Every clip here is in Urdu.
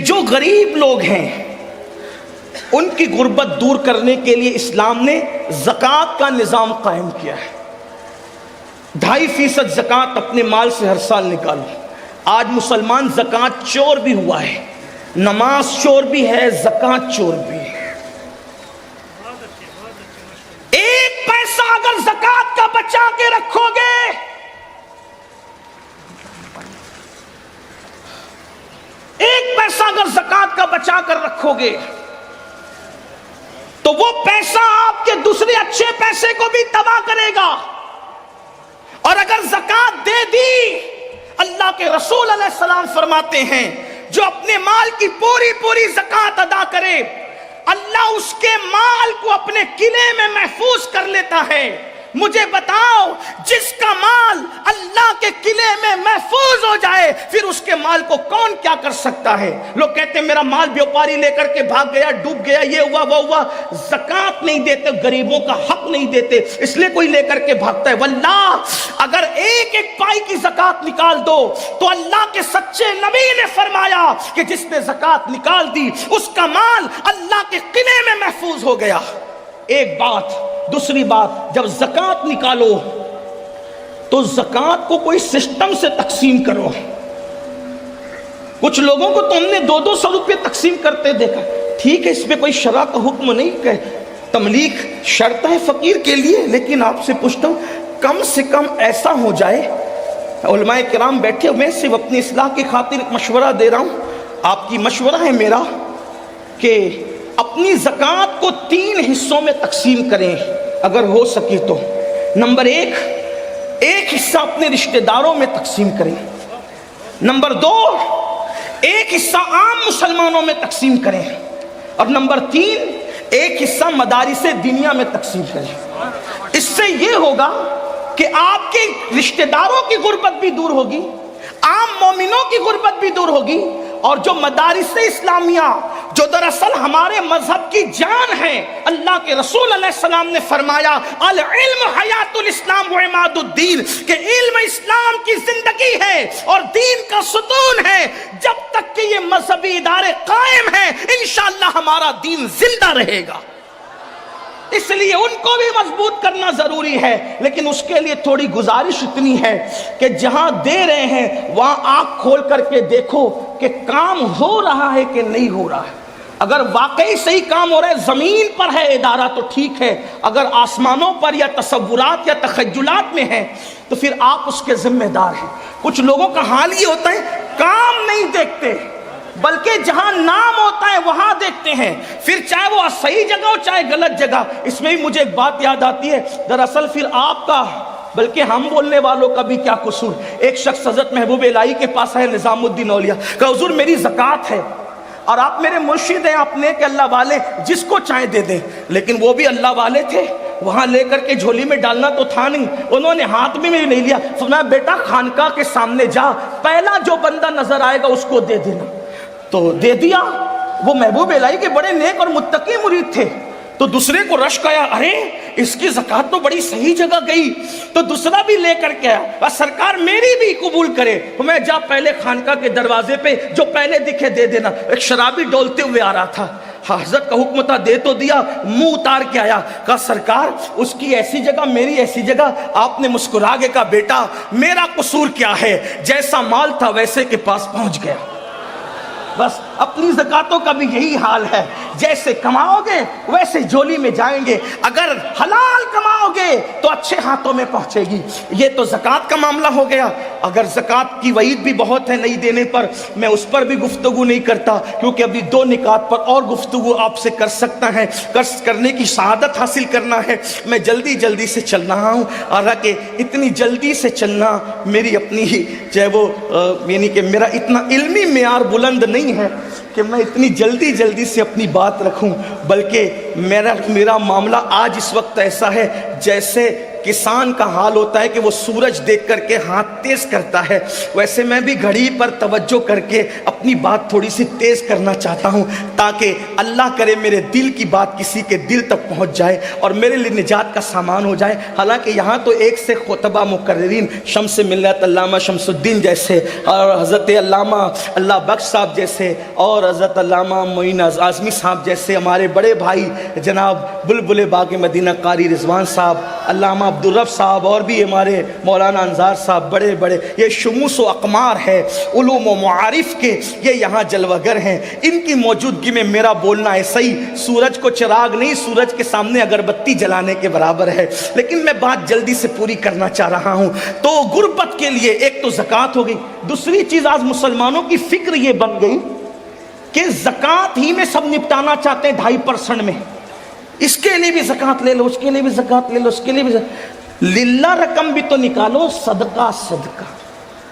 جو غریب لوگ ہیں ان کی غربت دور کرنے کے لیے اسلام نے زکوٰۃ کا نظام قائم کیا ہے۔ 2.5% زکوٰۃ اپنے مال سے ہر سال نکالو۔ آج مسلمان زکوٰۃ چور بھی ہوا ہے، نماز چور بھی ہے، زکوٰۃ چور بھی ہے۔ ایک پیسہ اگر زکوٰۃ کا بچا کے رکھو گے، ایک پیسہ اگر زکوٰۃ کا بچا کر رکھو گے تو وہ پیسہ آپ کے دوسرے اچھے پیسے کو بھی تباہ کرے گا۔ اور اگر زکوٰۃ دے دی، اللہ کے رسول علیہ السلام فرماتے ہیں جو اپنے مال کی پوری زکوٰۃ ادا کرے، اللہ اس کے مال کو اپنے قلعے میں محفوظ کر لیتا ہے۔ مجھے بتاؤ، جس کا مال اللہ کے قلعے میں محفوظ ہو جائے، پھر اس کے مال کو کون کیا کر سکتا ہے؟ لوگ کہتے ہیں میرا مال بیوپاری لے کر کے بھاگ گیا، ڈوب گیا، یہ ہوا وہ ہوا۔ زکوٰۃ نہیں دیتے، غریبوں کا حق نہیں دیتے، اس لیے کوئی لے کر کے بھاگتا ہے۔ واللہ اگر ایک پائی کی زکوٰۃ نکال دو تو اللہ کے سچے نبی نے فرمایا کہ جس نے زکوٰۃ نکال دی اس کا مال اللہ کے قلعے میں محفوظ ہو گیا۔ ایک بات۔ دوسری بات، جب زکوٰۃ نکالو تو زکوٰۃ کو کوئی سسٹم سے تقسیم کرو۔ کچھ لوگوں کو تو ہم نے 200 روپے تقسیم کرتے دیکھا، ٹھیک ہے، اس میں کوئی شرع کا حکم نہیں کہ تملیک شرط ہے فقیر کے لیے، لیکن آپ سے پوچھتا ہوں کم سے کم ایسا ہو جائے۔ علماء کرام بیٹھے، میں صرف اپنی اصلاح کی خاطر مشورہ دے رہا ہوں، آپ کی مشورہ ہے میرا کہ اپنی زکوٰۃ کو 3 حصوں میں تقسیم کریں اگر ہو سکے تو۔ نمبر 1، ایک حصہ اپنے رشتہ داروں میں تقسیم کریں۔ نمبر 2، ایک حصہ عام مسلمانوں میں تقسیم کریں۔ اور نمبر 3، ایک حصہ مدارس دینیا میں تقسیم کریں۔ اس سے یہ ہوگا کہ آپ کے رشتہ داروں کی غربت بھی دور ہوگی، عام مومنوں کی غربت بھی دور ہوگی، اور جو مدارس اسلامیہ جو دراصل ہمارے مذہب کی جان ہے، اللہ کے رسول علیہ السلام نے فرمایا العلم حیات الاسلام و عماد الدین، کہ علم اسلام کی زندگی ہے اور دین کا ستون ہے۔ جب تک کہ یہ مذہبی ادارے قائم ہیں انشاءاللہ ہمارا دین زندہ رہے گا۔ اس لیے ان کو بھی مضبوط کرنا ضروری ہے، لیکن اس کے لیے تھوڑی گزارش اتنی ہے کہ جہاں دے رہے ہیں وہاں آنکھ کھول کر کے دیکھو کہ کام ہو رہا ہے کہ نہیں ہو رہا ہے۔ اگر واقعی صحیح کام ہو رہا ہے، زمین پر ہے ادارہ تو ٹھیک ہے، اگر آسمانوں پر یا تصورات یا تخیلات میں ہے تو پھر آپ اس کے ذمہ دار ہیں۔ کچھ لوگوں کا حال یہ ہوتا ہے کام نہیں دیکھتے بلکہ جہاں نام ہوتا ہے وہاں دیکھتے ہیں، پھر چاہے وہ صحیح جگہ ہو چاہے غلط جگہ۔ اس میں بھی مجھے ایک بات یاد آتی ہے، دراصل پھر آپ کا بلکہ ہم بولنے والوں کا بھی کیا قصور۔ ایک شخص حضرت محبوب الہی کے پاس ہے، نظام الدین اولیاء، کہ حضور میری زکوٰۃ ہے اور آپ میرے مرشد ہیں، آپ نیک اللہ والے، جس کو چاہے دے دیں۔ لیکن وہ بھی اللہ والے تھے، وہاں لے کر کے جھولی میں ڈالنا تو تھا نہیں، انہوں نے ہاتھ میں نہیں لیا۔ فرمایا بیٹا خانقاہ کے سامنے جا، پہلا جو بندہ نظر آئے گا اس کو دے دینا۔ تو دے دیا۔ وہ محبوب الہی کے بڑے نیک اور متقی مرید تھے، تو دوسرے کو رشک آیا، ارے اس کی زکوٰۃ تو بڑی صحیح جگہ گئی، تو دوسرا بھی لے کر کے آیا، بس سرکار میری بھی قبول کرے۔ میں جا پہلے خانقاہ کے دروازے پہ جو پہلے دکھے دے دینا۔ ایک شرابی ڈولتے ہوئے آ رہا تھا، حضرت کا حکم تھا، دے تو دیا، منہ اتار کے آیا، کہا سرکار اس کی ایسی جگہ میری ایسی جگہ۔ آپ نے مسکرا کے کہا بیٹا میرا قصور کیا ہے، جیسا مال تھا ویسے کے پاس پہنچ گیا۔ بس اپنی زکوٰۃوں کا بھی یہی حال ہے، جیسے کماؤ گے ویسے جھولی میں جائیں گے، اگر حلال کماؤ گے تو اچھے ہاتھوں میں پہنچے گی۔ یہ تو زکوٰۃ کا معاملہ ہو گیا۔ اگر زکوٰۃ کی وعید بھی بہت ہے نہیں دینے پر، میں اس پر بھی گفتگو نہیں کرتا، کیونکہ ابھی 2 نکات پر اور گفتگو آپ سے کر سکتا ہے، کرنے کی سعادت حاصل کرنا ہے۔ میں جلدی سے چل رہا ہوں، حالانکہ اتنی جلدی سے چلنا میری اپنی ہی چاہے وہ یعنی کہ میرا اتنا علمی معیار بلند نہیں ہے کہ میں اتنی جلدی سے اپنی بات رکھوں، بلکہ میرا معاملہ آج اس وقت ایسا ہے جیسے کسان کا حال ہوتا ہے کہ وہ سورج دیکھ کر کے ہاتھ تیز کرتا ہے، ویسے میں بھی گھڑی پر توجہ کر کے اپنی بات تھوڑی سی تیز کرنا چاہتا ہوں، تاکہ اللہ کرے میرے دل کی بات کسی کے دل تک پہنچ جائے اور میرے لیے نجات کا سامان ہو جائے۔ حالانکہ یہاں تو ایک سے خطبہ مقررین شمس ملت علامہ شمس الدین جیسے اور حضرت علامہ اللہ بخش صاحب جیسے اور حضرت علامہ معین اعظمی صاحب جیسے ہمارے بڑے بھائی جناب بلبل باغ مدینہ قاری رضوان صاحب، علامہ عبدالرب صاحب اور بھی ہمارے مولانا انصار صاحب، بڑے بڑے یہ شموس و اقمار ہے علوم و معارف کے، یہ یہاں جلوگر ہیں۔ ان کی موجودگی میں میرا بولنا ایسا ہی سورج کو چراغ نہیں، سورج کے سامنے اگربتی جلانے کے برابر ہے، لیکن میں بات جلدی سے پوری کرنا چاہ رہا ہوں۔ تو غربت کے لیے ایک تو زکوٰۃ ہو گئی، دوسری چیز آج مسلمانوں کی فکر یہ بن گئی کہ زکوٰۃ ہی میں سب نپٹانا چاہتے ہیں 2.5% میں، اس کے لیے بھی زکوٰۃ لے لو، اس کے لیے بھی زکوٰۃ لے لو، اس کے لیے بھی للہ رقم بھی تو نکالو، صدقہ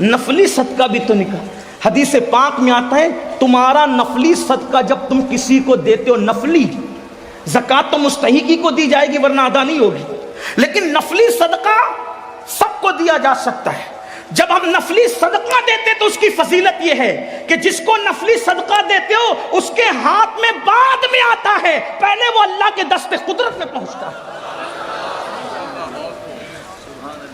نفلی صدقہ بھی تو نکالو۔ حدیث پاک میں آتا ہے تمہارا نفلی صدقہ جب تم کسی کو دیتے ہو، نفلی زکوٰۃ تو مستحقی کو دی جائے گی ورنہ ادا نہیں ہوگی، لیکن نفلی صدقہ سب کو دیا جا سکتا ہے۔ جب ہم نفلی صدقہ دیتے تو اس کی فضیلت یہ ہے کہ جس کو نفلی صدقہ دیتے ہو اس کے ہاتھ میں بعد میں آتا ہے، پہلے وہ اللہ کے دست قدرت میں پہنچتا ہے۔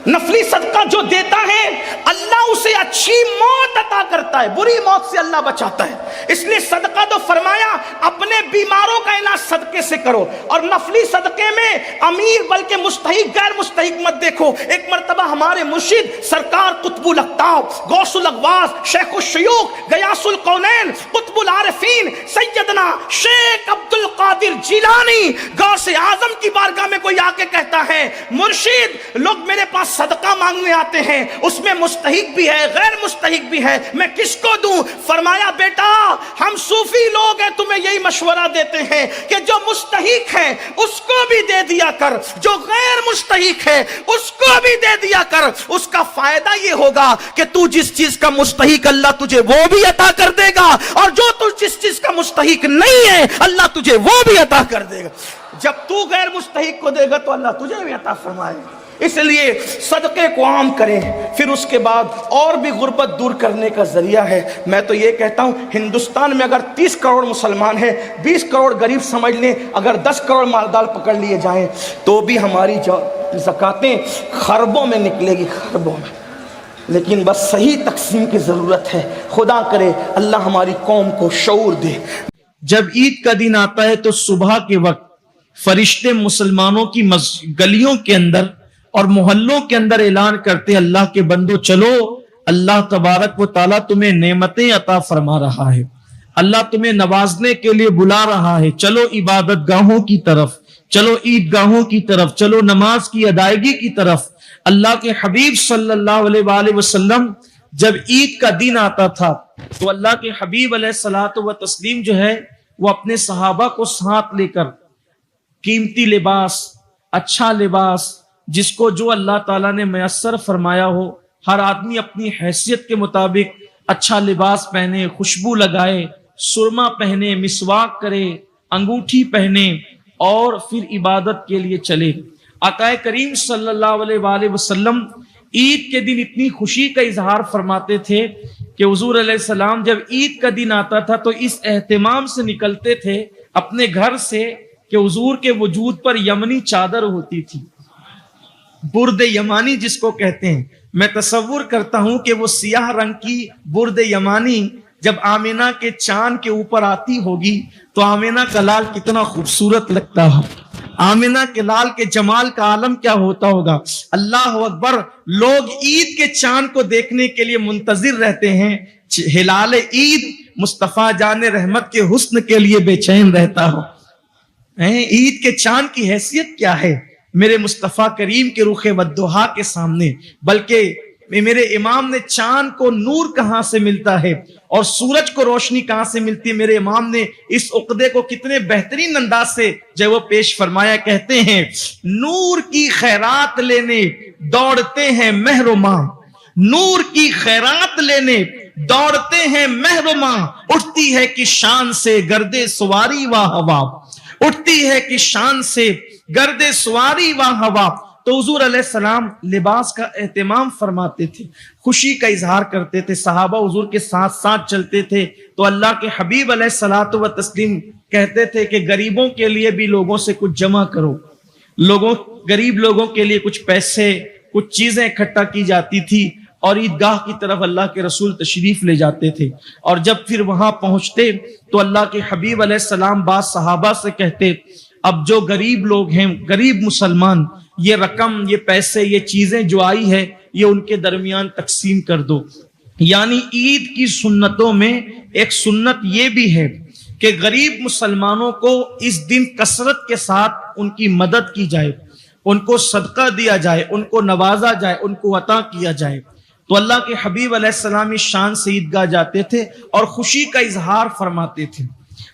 نفلی صدقہ جو دیتا ہے اللہ اسے اچھی موت عطا کرتا ہے، بری موت سے اللہ بچاتا ہے۔ اس لیے صدقہ تو فرمایا اپنے بیماروں کا علاج صدقے سے کرو، اور نفلی صدقے میں امیر بلکہ مستحق غیر مستحق مت دیکھو۔ ایک مرتبہ ہمارے مرشد سرکار قطب الاقطاب غوث الاغواث شیخ الشیوخ غیاث القونین قطب العارفین سیدنا شیخ عبد القادر جیلانی غوث اعظم کی بارگاہ میں کوئی آ کے کہتا ہے مرشد لوگ میرے پاس صدقہ مانگنے آتے ہیں، اس میں مستحق بھی ہے غیر مستحق بھی ہے، میں کس کو دوں؟ فرمایا بیٹا ہم صوفی لوگ ہیں تمہیں یہی مشورہ دیتے ہیں کہ جو مستحق ہے اس کو بھی دے دیا کر، جو غیر مستحق ہے اس کو بھی دے دیا کر۔ اس کا فائدہ یہ ہوگا کہ تو جس چیز کا مستحق اللہ تجھے وہ بھی عطا کر دے گا، اور جو تو جس چیز کا مستحق نہیں ہے اللہ تجھے وہ بھی عطا کر دے گا۔ جب تو غیر مستحق کو دے گا تو اللہ تجھے بھی عطا فرمائے گا۔ اس لیے صدقے کو عام کریں، پھر اس کے بعد اور بھی غربت دور کرنے کا ذریعہ ہے۔ میں تو یہ کہتا ہوں ہندوستان میں اگر 30 کروڑ مسلمان ہیں، 20 کروڑ غریب سمجھ لیں، اگر 10 کروڑ مالدار پکڑ لیے جائیں تو بھی ہماری زکاتیں خربوں میں نکلے گی، خربوں میں۔ لیکن بس صحیح تقسیم کی ضرورت ہے۔ خدا کرے اللہ ہماری قوم کو شعور دے۔ جب عید کا دن آتا ہے تو صبح کے وقت فرشتے مسلمانوں کی گلیوں کے اندر اور محلوں کے اندر اعلان کرتے اللہ کے بندو چلو، اللہ تبارک و تعالیٰ تمہیں نعمتیں عطا فرما رہا ہے، اللہ تمہیں نوازنے کے لیے بلا رہا ہے، چلو عبادت گاہوں کی طرف، چلو عید گاہوں کی طرف، چلو نماز کی ادائیگی کی طرف۔ اللہ کے حبیب صلی اللہ علیہ وآلہ وسلم جب عید کا دن آتا تھا تو اللہ کے حبیب علیہ الصلوۃ والتسلیم جو ہے وہ اپنے صحابہ کو ساتھ لے کر قیمتی لباس، اچھا لباس جس کو جو اللہ تعالیٰ نے میسر فرمایا ہو، ہر آدمی اپنی حیثیت کے مطابق اچھا لباس پہنے، خوشبو لگائے، سرما پہنے، مسواک کرے، انگوٹھی پہنے اور پھر عبادت کے لیے چلے۔ آقا کریم صلی اللہ علیہ وآلہ وسلم عید کے دن اتنی خوشی کا اظہار فرماتے تھے کہ حضور علیہ السلام جب عید کا دن آتا تھا تو اس اہتمام سے نکلتے تھے اپنے گھر سے کہ حضور کے وجود پر یمنی چادر ہوتی تھی، برد یمانی جس کو کہتے ہیں۔ میں تصور کرتا ہوں کہ وہ سیاہ رنگ کی برد یمانی جب آمینہ کے چاند کے اوپر آتی ہوگی تو آمینہ کا لال کتنا خوبصورت لگتا ہے، آمینہ کے لال کے جمال کا عالم کیا ہوتا ہوگا۔ اللہ اکبر، لوگ عید کے چاند کو دیکھنے کے لیے منتظر رہتے ہیں، ہلال عید مصطفیٰ جان رحمت کے حسن کے لیے بے چین رہتا ہو۔ عید کے چاند کی حیثیت کیا ہے میرے مصطفیٰ کریم کے رخ والضحیٰ کے سامنے؟ بلکہ میرے امام نے چاند کو نور کہاں سے ملتا ہے اور سورج کو روشنی کہاں سے ملتی ہے، میرے امام نے اس عقدے کو کتنے بہترین انداز سے جو وہ پیش فرمایا۔ کہتے ہیں نور کی خیرات لینے دوڑتے ہیں مہر و ماہ، نور کی خیرات لینے دوڑتے ہیں مہر و ماہ، اٹھتی ہے کہ شان سے گرد سواری و ہوا، اٹھتی ہے کہ شان سے گرد سواری و ہوا، تو حضور علیہ السلام لباس کا اہتمام فرماتے تھے، خوشی کا اظہار کرتے تھے، صحابہ حضور کے ساتھ ساتھ چلتے تھے۔ تو اللہ کے حبیب علیہ الصلوۃ والتسلیم کہتے تھے کہ غریبوں کے لیے بھی لوگوں سے کچھ جمع کرو، غریب لوگوں کے لیے کچھ پیسے، کچھ چیزیں اکٹھا کی جاتی تھی، اور عیدگاہ کی طرف اللہ کے رسول تشریف لے جاتے تھے، اور جب پھر وہاں پہنچتے تو اللہ کے حبیب علیہ السلام بعض صحابہ سے کہتے اب جو غریب لوگ ہیں، غریب مسلمان، یہ رقم، یہ پیسے، یہ چیزیں جو آئی ہے یہ ان کے درمیان تقسیم کر دو۔ یعنی عید کی سنتوں میں ایک سنت یہ بھی ہے کہ غریب مسلمانوں کو اس دن کثرت کے ساتھ ان کی مدد کی جائے، ان کو صدقہ دیا جائے، ان کو نوازا جائے، ان کو عطا کیا جائے۔ تو اللہ کے حبیب علیہ السلام اس شان سے عیدگاہ جاتے تھے اور خوشی کا اظہار فرماتے تھے۔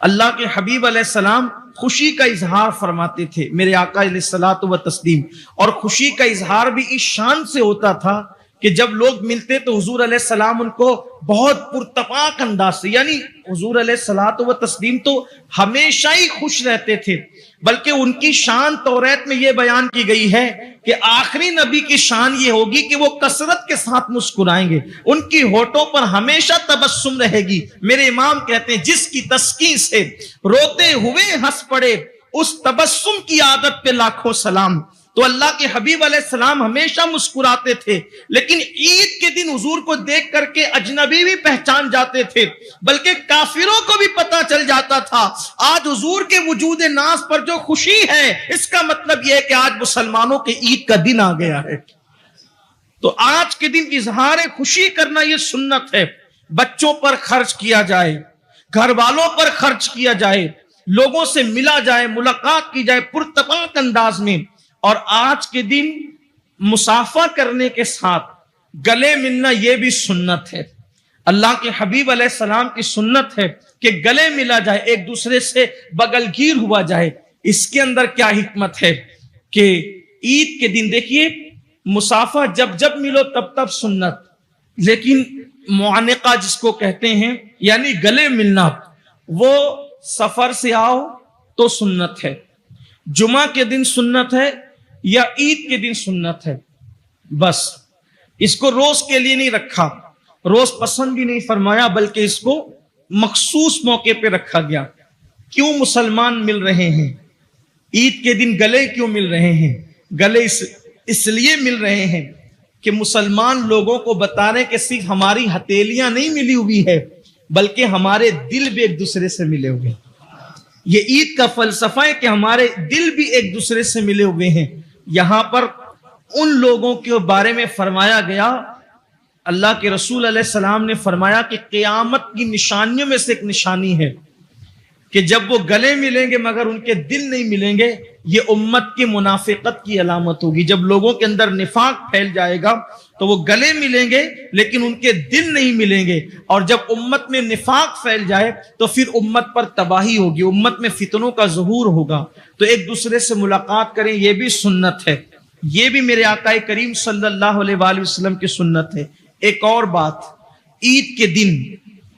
اللہ کے حبیب علیہ السلام خوشی کا اظہار فرماتے تھے، میرے آقا علیہ الصلوۃ والتسلیم، اور خوشی کا اظہار بھی اس شان سے ہوتا تھا کہ جب لوگ ملتے تو حضور علیہ السلام ان کو بہت پرتپاک انداز سے، یعنی حضور علیہ الصلوۃ والتسلیم تو ہمیشہ ہی خوش رہتے تھے، بلکہ ان کی شان توریت میں یہ بیان کی گئی ہے کہ آخری نبی کی شان یہ ہوگی کہ وہ کثرت کے ساتھ مسکرائیں گے، ان کی ہونٹوں پر ہمیشہ تبسم رہے گی۔ میرے امام کہتے ہیں جس کی تسکین سے روتے ہوئے ہنس پڑے اس تبسم کی عادت پہ لاکھوں سلام۔ تو اللہ کے حبیب علیہ السلام ہمیشہ مسکراتے تھے، لیکن عید کے دن حضور کو دیکھ کر کے اجنبی بھی پہچان جاتے تھے، بلکہ کافروں کو بھی پتا چل جاتا تھا آج حضور کے وجود ناز پر جو خوشی ہے اس کا مطلب یہ ہے کہ آج مسلمانوں کے عید کا دن آ گیا ہے۔ تو آج کے دن اظہار خوشی کرنا یہ سنت ہے، بچوں پر خرچ کیا جائے، گھر والوں پر خرچ کیا جائے، لوگوں سے ملا جائے، ملاقات کی جائے پرتپاک انداز میں۔ اور آج کے دن مصافحہ کرنے کے ساتھ گلے ملنا یہ بھی سنت ہے، اللہ کے حبیب علیہ السلام کی سنت ہے کہ گلے ملا جائے، ایک دوسرے سے بغل گیر ہوا جائے۔ اس کے اندر کیا حکمت ہے کہ عید کے دن دیکھیے مصافحہ جب ملو تب سنت، لیکن معانقہ جس کو کہتے ہیں یعنی گلے ملنا، وہ سفر سے آؤ تو سنت ہے، جمعہ کے دن سنت ہے یا عید کے دن سنت ہے، بس اس کو روز کے لیے نہیں رکھا، روز پسند بھی نہیں فرمایا، بلکہ اس کو مخصوص موقع پہ رکھا گیا۔ کیوں مسلمان مل رہے ہیں عید کے دن؟ گلے کیوں مل رہے ہیں؟ گلے اس لیے مل رہے ہیں کہ مسلمان لوگوں کو بتا رہے کہ صرف ہماری ہتھیلیاں نہیں ملی ہوئی ہے بلکہ ہمارے دل بھی ایک دوسرے سے ملے ہوئے ہیں۔ یہ عید کا فلسفہ ہے کہ ہمارے دل بھی ایک دوسرے سے ملے ہوئے ہیں۔ یہاں پر ان لوگوں کے بارے میں فرمایا گیا، اللہ کے رسول علیہ السلام نے فرمایا کہ قیامت کی نشانیوں میں سے ایک نشانی ہے کہ جب وہ گلے ملیں گے مگر ان کے دل نہیں ملیں گے، یہ امت کی منافقت کی علامت ہوگی۔ جب لوگوں کے اندر نفاق پھیل جائے گا تو وہ گلے ملیں گے لیکن ان کے دل نہیں ملیں گے، اور جب امت میں نفاق پھیل جائے تو پھر امت پر تباہی ہوگی، امت میں فتنوں کا ظہور ہوگا۔ تو ایک دوسرے سے ملاقات کریں، یہ بھی سنت ہے، یہ بھی میرے آقا کریم صلی اللہ علیہ وآلہ وسلم کی سنت ہے۔ ایک اور بات، عید کے دن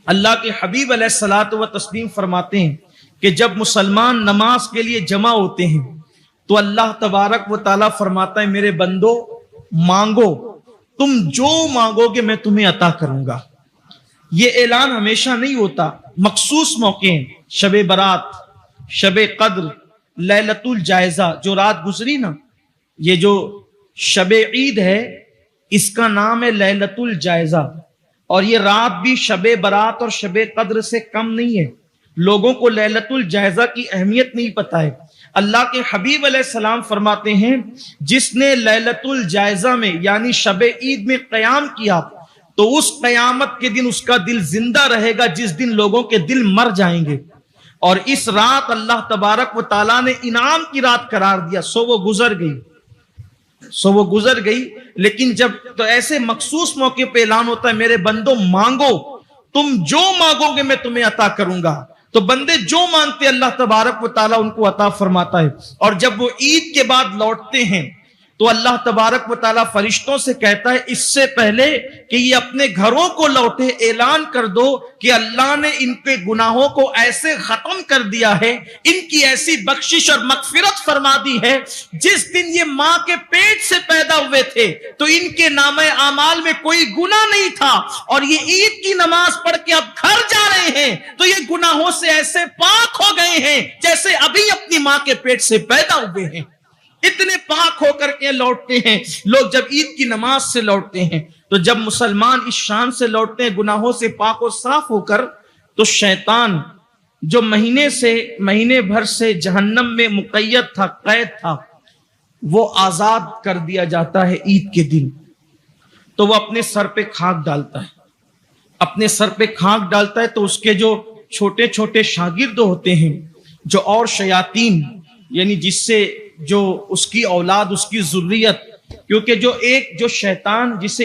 اللہ کے حبیب علیہ الصلوۃ والتسلیم فرماتے ہیں کہ جب مسلمان نماز کے لیے جمع ہوتے ہیں تو اللہ تبارک و تعالیٰ فرماتا ہے میرے بندو مانگو، تم جو مانگو گے میں تمہیں عطا کروں گا۔ یہ اعلان ہمیشہ نہیں ہوتا، مخصوص موقع ہیں، شب برات، شب قدر، لیلۃ الجائزہ جو رات گزری نا، یہ جو شب عید ہے اس کا نام ہے لیلۃ الجائزہ، اور یہ رات بھی شب برات اور شب قدر سے کم نہیں ہے۔ لوگوں کو لیلۃ الجائزہ کی اہمیت نہیں پتہ ہے۔ اللہ کے حبیب علیہ السلام فرماتے ہیں جس نے لیلۃ الجائزہ میں یعنی شب عید میں قیام کیا تو اس قیامت کے دن اس کا دل زندہ رہے گا جس دن لوگوں کے دل مر جائیں گے۔ اور اس رات اللہ تبارک و تعالیٰ نے انعام کی رات قرار دیا، سو وہ گزر گئی، لیکن جب تو ایسے مخصوص موقع پہ اعلان ہوتا ہے میرے بندو مانگو، تم جو مانگو گے میں تمہیں عطا کروں گا، تو بندے جو مانگتے اللہ تبارک و تعالیٰ ان کو عطا فرماتا ہے۔ اور جب وہ عید کے بعد لوٹتے ہیں تو اللہ تبارک و تعالیٰ فرشتوں سے کہتا ہے اس سے پہلے کہ یہ اپنے گھروں کو لوٹے اعلان کر دو کہ اللہ نے ان کے گناہوں کو ایسے ختم کر دیا ہے، ان کی ایسی بخشش اور مغفرت فرما دی ہے، جس دن یہ ماں کے پیٹ سے پیدا ہوئے تھے تو ان کے نامہ اعمال میں کوئی گناہ نہیں تھا، اور یہ عید کی نماز پڑھ کے اب گھر جا رہے ہیں تو یہ گناہوں سے ایسے پاک ہو گئے ہیں جیسے ابھی اپنی ماں کے پیٹ سے پیدا ہوئے ہیں۔ اتنے پاک ہو کر کے لوٹتے ہیں لوگ جب عید کی نماز سے لوٹتے ہیں۔ تو جب مسلمان اس شان سے لوٹتے ہیں گناہوں سے پاک و صاف ہو کر، تو شیطان جو مہینے بھر سے جہنم میں مقید تھا، قید تھا، وہ آزاد کر دیا جاتا ہے عید کے دن۔ تو وہ اپنے سر پہ خاک ڈالتا ہے، تو اس کے جو چھوٹے چھوٹے شاگرد ہوتے ہیں، جو اور شیاطین، یعنی جس سے جو اس کی اولاد، اس کی ذریت، کیونکہ جو شیطان جسے